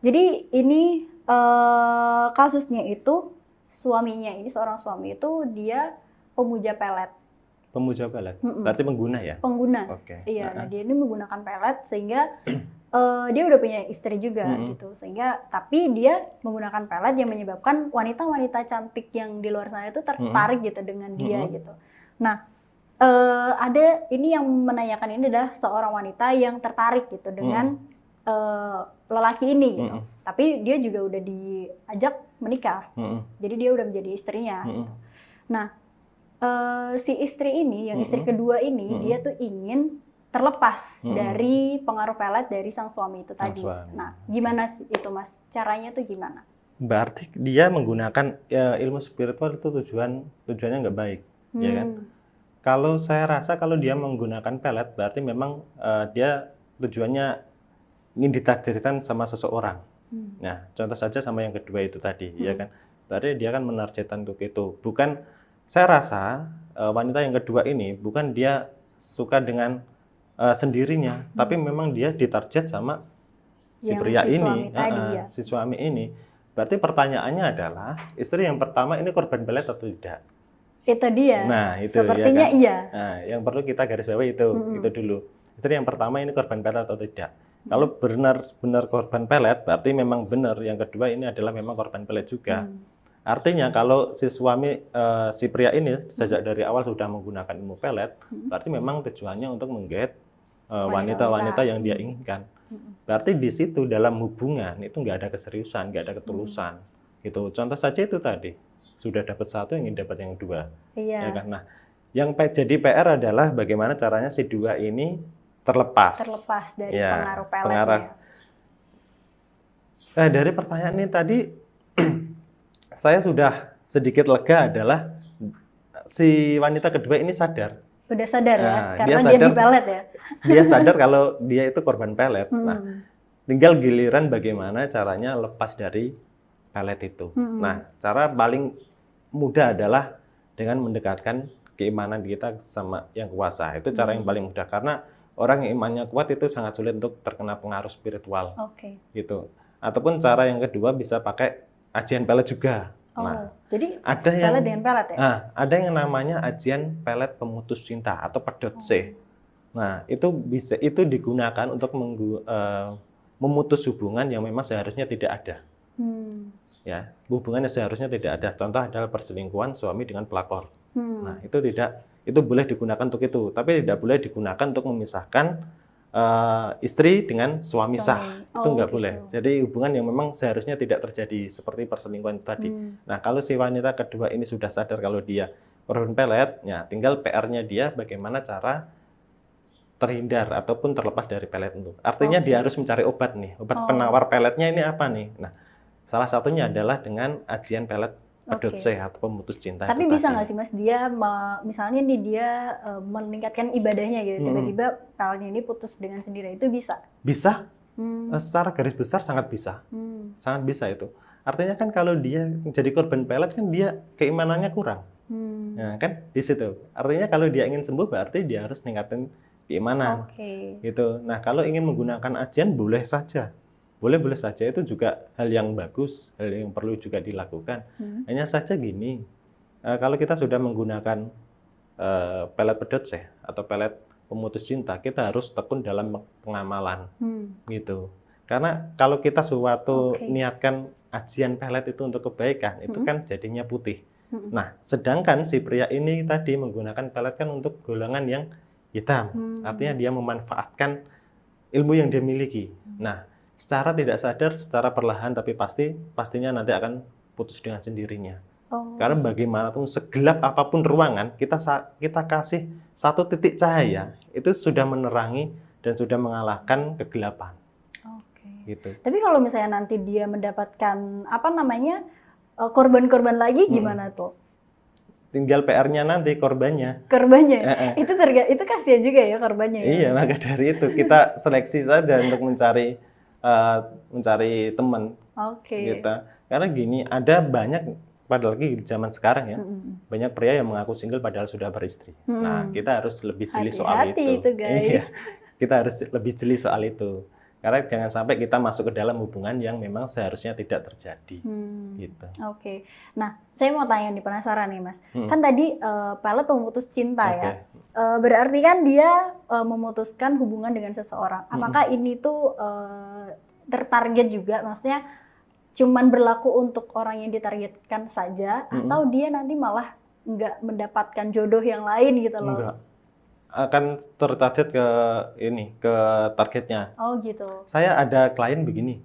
Jadi ini kasusnya itu suaminya ini, seorang suami itu dia pemuja pelet. Pemuja pelet, berarti pengguna ya? Pengguna. Oke. Iya, nah dia ini menggunakan pelet sehingga dia udah punya istri juga gitu, sehingga tapi dia menggunakan pelet yang menyebabkan wanita-wanita cantik yang di luar sana itu tertarik gitu dengan dia gitu. Nah, ada ini yang menanyakan ini adalah seorang wanita yang tertarik gitu dengan lelaki ini gitu. Tapi dia juga udah diajak menikah, jadi dia udah menjadi istrinya. Gitu. Nah, si istri ini, yang istri kedua ini, dia tuh ingin terlepas dari pengaruh pelet dari sang suami itu tadi. Nah, gimana sih itu Mas? Caranya tuh gimana? Berarti dia menggunakan ilmu spiritual itu tujuannya nggak baik, ya kan? Kalau saya rasa kalau dia menggunakan pelet, berarti memang dia tujuannya ingin ditakdirkan sama seseorang. Nah, contoh saja sama yang kedua itu tadi, ya kan? Berarti dia kan menargetkan untuk itu. Bukan, saya rasa wanita yang kedua ini bukan dia suka dengan sendirinya, tapi memang dia ditarget sama si pria ini, si suami ini. Berarti pertanyaannya adalah, istri yang pertama ini korban pelet atau tidak? Itu dia. Nah, itu sepertinya ya kan? Iya. Nah, yang perlu kita garis bawahi itu dulu. Istri yang pertama ini korban pelet atau tidak? Kalau benar-benar korban pelet, berarti memang benar. Yang kedua ini adalah memang korban pelet juga. Artinya kalau si suami, si pria ini sejak dari awal sudah menggunakan ilmu pelet, berarti memang tujuannya untuk menggait wanita-wanita yang dia inginkan. Berarti di situ dalam hubungan itu nggak ada keseriusan, nggak ada ketulusan. Gitu. Contoh saja itu tadi, sudah dapat satu ingin dapat yang dua. Iya. Ya kan? Nah, yang jadi PR adalah bagaimana caranya si dua ini terlepas dari pengaruh peletnya. Dari pertanyaan ini tadi saya sudah sedikit lega adalah si wanita kedua ini sadar. Udah sadar ya, karena dia di pelet ya. Dia sadar kalau dia itu korban pelet. Nah, tinggal giliran bagaimana caranya lepas dari pelet itu. Nah, cara paling mudah adalah dengan mendekatkan keimanan kita sama yang kuasa. Itu cara yang paling mudah, karena orang yang imannya kuat itu sangat sulit untuk terkena pengaruh spiritual. Gitu. Ataupun cara yang kedua bisa pakai ajian pelet juga. Nah, jadi ada yang pelet dengan pelet ya? Ada yang namanya ajian pelet pemutus cinta atau pedot C. Nah, itu digunakan untuk memutus hubungan yang memang seharusnya tidak ada. Ya, hubungan yang seharusnya tidak ada. Contoh adalah perselingkuhan suami dengan pelakor. Nah, itu boleh digunakan untuk itu, tapi tidak boleh digunakan untuk memisahkan istri dengan suami sah. Itu nggak boleh. Jadi hubungan yang memang seharusnya tidak terjadi seperti perselingkuhan tadi. Nah, kalau si wanita kedua ini sudah sadar kalau dia korban pelet, ya tinggal PR-nya dia bagaimana cara terhindar ataupun terlepas dari pelet itu. Artinya dia harus mencari obat nih. Obat penawar peletnya ini apa nih? Nah, salah satunya adalah dengan ajian pelet pedot C atau pemutus cinta. Tapi bisa nggak sih Mas, dia misalnya nih dia meningkatkan ibadahnya gitu, tiba-tiba peletnya ini putus dengan sendiri, itu bisa? Bisa. Secara garis besar sangat bisa. Sangat bisa itu. Artinya kan kalau dia menjadi korban pelet kan dia keimanannya kurang. Nah, kan di situ. Artinya kalau dia ingin sembuh berarti dia harus meningkatkan keimanan. Gitu. Nah, kalau ingin menggunakan ajian boleh saja. Boleh saja, itu juga hal yang bagus, hal yang perlu juga dilakukan. Hanya saja gini, kalau kita sudah menggunakan pelet pedot C atau pelet pemutus cinta, kita harus tekun dalam pengamalan, gitu. Karena kalau kita niatkan ajian pelet itu untuk kebaikan, itu kan jadinya putih. Nah, sedangkan si pria ini tadi menggunakan pelet kan untuk golongan yang hitam, artinya dia memanfaatkan ilmu yang dia miliki. Nah, secara tidak sadar, secara perlahan tapi pastinya nanti akan putus dengan sendirinya. Karena bagaimanapun segelap apapun ruangan, kita kasih satu titik cahaya, itu sudah menerangi dan sudah mengalahkan kegelapan. Gitu. Tapi kalau misalnya nanti dia mendapatkan korban-korban lagi, gimana tuh? Tinggal PR-nya nanti korbannya. Itu kasihan juga ya korbannya. Iya, maka dari itu kita seleksi saja untuk mencari teman. Gitu. Karena gini, ada banyak, padahal lagi di zaman sekarang ya, banyak pria yang mengaku single padahal sudah beristri. Nah, kita harus lebih jeli soal itu. Guys. Iya, kita harus lebih jeli soal itu. Karena jangan sampai kita masuk ke dalam hubungan yang memang seharusnya tidak terjadi. Gitu. Oke. Nah, saya mau tanya nih, penasaran nih Mas. Kan tadi Pelet memutus cinta ya. Berarti kan dia memutuskan hubungan dengan seseorang. Apakah ini tuh tertarget juga? Maksudnya cuman berlaku untuk orang yang ditargetkan saja, atau dia nanti malah nggak mendapatkan jodoh yang lain gitu loh? Enggak. Akan tertarget ke targetnya. Oh gitu. Saya ada klien begini.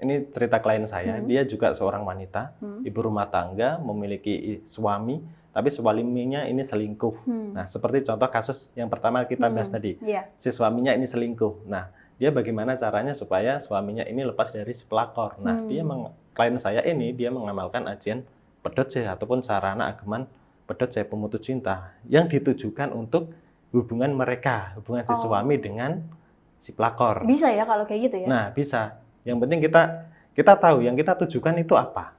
Ini cerita klien saya. Dia juga seorang wanita, ibu rumah tangga, memiliki suami, tapi suaminya ini selingkuh. Nah, seperti contoh kasus yang pertama kita bahas tadi. Si suaminya ini selingkuh. Nah, dia bagaimana caranya supaya suaminya ini lepas dari si pelakor. Nah, klien saya ini dia mengamalkan ajian pedot C ataupun sarana ageman pedot C, pemutus cinta, yang ditujukan untuk hubungan mereka, hubungan si suami dengan si pelakor. Bisa ya kalau kayak gitu ya? Nah, bisa. Yang penting kita tahu yang kita tujukan itu apa.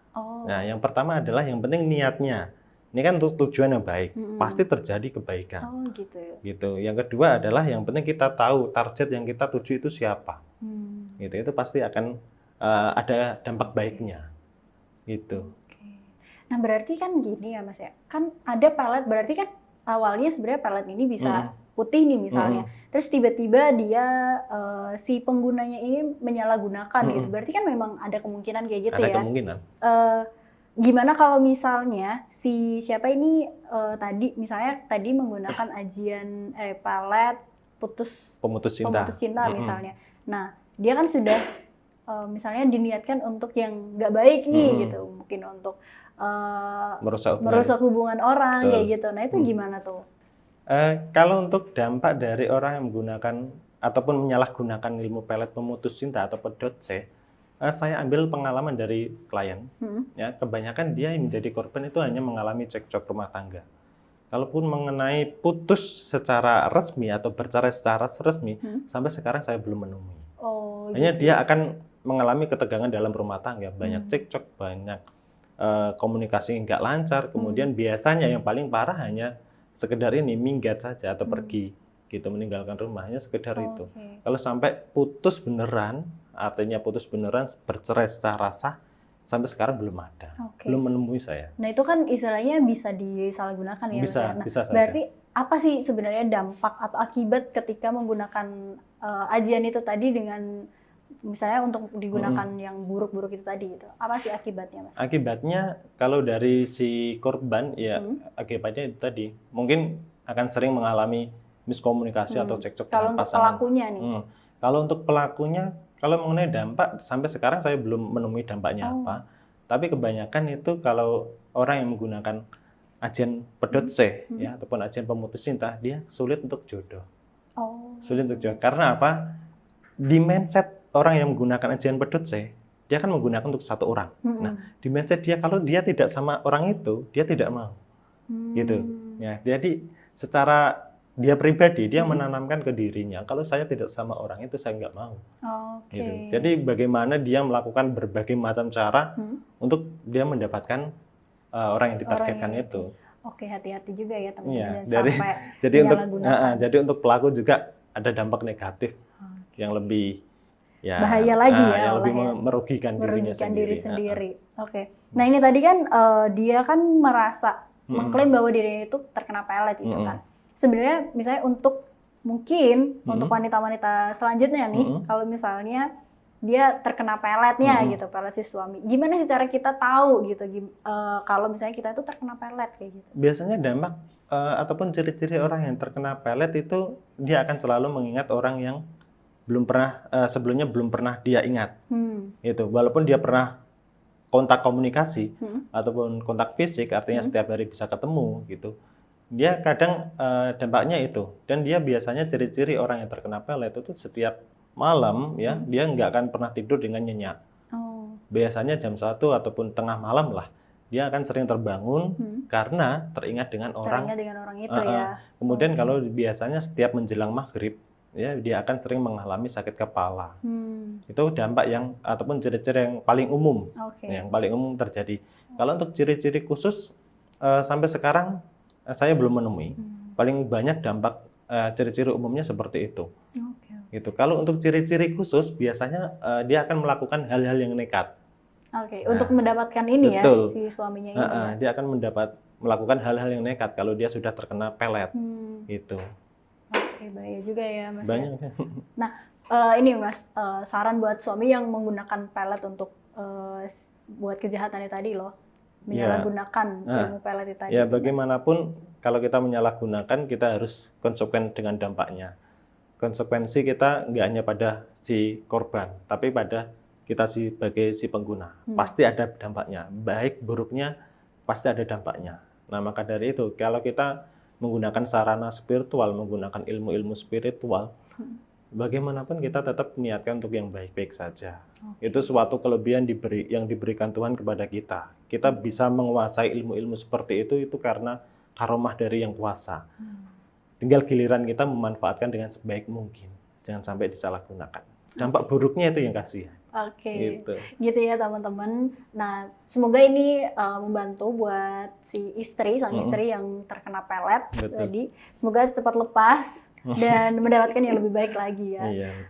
Nah, yang pertama adalah yang penting niatnya. Ini kan untuk tujuan yang baik, pasti terjadi kebaikan. Oh gitu ya. Gitu. Yang kedua adalah yang penting kita tahu target yang kita tuju itu siapa. Gitu. Itu pasti akan ada dampak baiknya. Gitu. Nah, berarti kan gini ya Mas ya. Kan ada pelet, berarti kan awalnya sebenarnya pelet ini bisa putih nih misalnya. Terus tiba-tiba dia si penggunanya ini menyalahgunakan gitu. Berarti kan memang ada kemungkinan kayak gitu ya. Ada kemungkinan. Gimana kalau misalnya si siapa ini misalnya tadi menggunakan ajian pelet pemutus cinta misalnya. Nah, dia kan sudah misalnya diniatkan untuk yang nggak baik nih gitu. Mungkin untuk merusak hubungan orang. Betul. Kayak gitu. Nah, itu gimana tuh? Kalau untuk dampak dari orang yang menggunakan ataupun menyalahgunakan ilmu pelet pemutus cinta atau pedot C, saya ambil pengalaman dari klien. Ya, kebanyakan dia yang menjadi korban itu hanya mengalami cekcok rumah tangga. Kalaupun mengenai putus secara resmi atau bercerai secara resmi, sampai sekarang saya belum menemui. Hanya dia akan mengalami ketegangan dalam rumah tangga, banyak cekcok, banyak komunikasi nggak lancar, kemudian biasanya yang paling parah hanya sekedar ini minggat saja atau pergi gitu, meninggalkan rumahnya sekedar itu. Kalau sampai putus beneran, artinya putus beneran bercerai secara sah, sampai sekarang belum ada, belum menemui saya. Nah, itu kan istilahnya bisa disalahgunakan ya. Bisa, nah, bisa saja. Berarti apa sih sebenarnya dampak atau akibat ketika menggunakan ajian itu tadi dengan misalnya untuk digunakan yang buruk-buruk itu tadi gitu. Apa sih akibatnya, Mas? Akibatnya kalau dari si korban ya akibatnya itu tadi mungkin akan sering mengalami miskomunikasi atau cekcok kalau dengan untuk pasangan. Pelakunya nih. Kalau untuk pelakunya, kalau mengenai dampak sampai sekarang saya belum menemui dampaknya apa. Tapi kebanyakan itu kalau orang yang menggunakan ajian pedot C ya ataupun ajian pemutus cinta, dia sulit untuk jodoh. Sulit untuk jodoh. Karena apa? Di mindset orang yang menggunakan ajian pedot C, dia kan menggunakan untuk satu orang. Nah, di mindset dia kalau dia tidak sama orang itu, dia tidak mau. Gitu. Ya, jadi secara dia pribadi dia menanamkan ke dirinya, kalau saya tidak sama orang itu saya nggak mau. Gitu. Jadi bagaimana dia melakukan berbagai macam cara untuk dia mendapatkan orang yang ditargetkan itu. Hati-hati juga ya Ya, teman-teman. jadi untuk pelaku juga ada dampak negatif yang lebih bahaya lagi ya, yang lebih merugikan diri sendiri. Nah, ini tadi kan dia kan merasa mengklaim bahwa dirinya itu terkena pelet gitu kan. Sebenarnya misalnya untuk wanita-wanita selanjutnya nih, kalau misalnya dia terkena peletnya gitu, pelet si suami, gimana sih cara kita tahu gitu kalau misalnya kita itu terkena pelet kayak gitu? Biasanya dampak ataupun ciri-ciri orang yang terkena pelet itu dia akan selalu mengingat orang yang sebelumnya belum pernah dia ingat. Gitu. Walaupun dia pernah kontak komunikasi ataupun kontak fisik, artinya setiap hari bisa ketemu gitu. Dia kadang dampaknya itu, dan dia biasanya ciri-ciri orang yang terkena pelet itu setiap malam ya dia nggak akan pernah tidur dengan nyenyak. Biasanya jam 1 ataupun tengah malam lah dia akan sering terbangun karena teringat dengan orang itu ya. Kemudian kalau biasanya setiap menjelang maghrib ya dia akan sering mengalami sakit kepala. Itu dampak yang ataupun ciri-ciri yang paling umum, yang paling umum terjadi. Kalau untuk ciri-ciri khusus sampai sekarang saya belum menemui. Paling banyak dampak ciri-ciri umumnya seperti itu. Gitu. Kalau untuk ciri-ciri khusus, biasanya dia akan melakukan hal-hal yang nekat. Oke, untuk mendapatkan ini betul. ya, si suaminya ini. Dia akan melakukan hal-hal yang nekat kalau dia sudah terkena pelet. Gitu. Oke, bahaya juga ya, Mas. Banyak. Ya. Nah, ini Mas, saran buat suami yang menggunakan pelet untuk buat kejahatannya tadi loh. Menyalahgunakan ilmu pelet itu tadi. Ya, bagaimanapun kalau kita menyalahgunakan, kita harus konsekuen dengan dampaknya. Konsekuensi kita nggak hanya pada si korban, tapi pada kita sebagai si pengguna. Pasti ada dampaknya. Baik buruknya, pasti ada dampaknya. Nah, maka dari itu, kalau kita menggunakan sarana spiritual, menggunakan ilmu-ilmu spiritual, bagaimanapun kita tetap niatkan untuk yang baik-baik saja. Itu suatu kelebihan yang diberikan Tuhan kepada kita. Kita bisa menguasai ilmu-ilmu seperti itu karena karomah dari yang kuasa. Tinggal giliran kita memanfaatkan dengan sebaik mungkin. Jangan sampai disalahgunakan. Dampak buruknya itu yang kasihan. Oke, gitu ya teman-teman. Nah, semoga ini membantu buat si istri, sang istri yang terkena pelet tadi. Semoga cepat lepas dan mendapatkan yang lebih baik lagi ya. Iya, betul.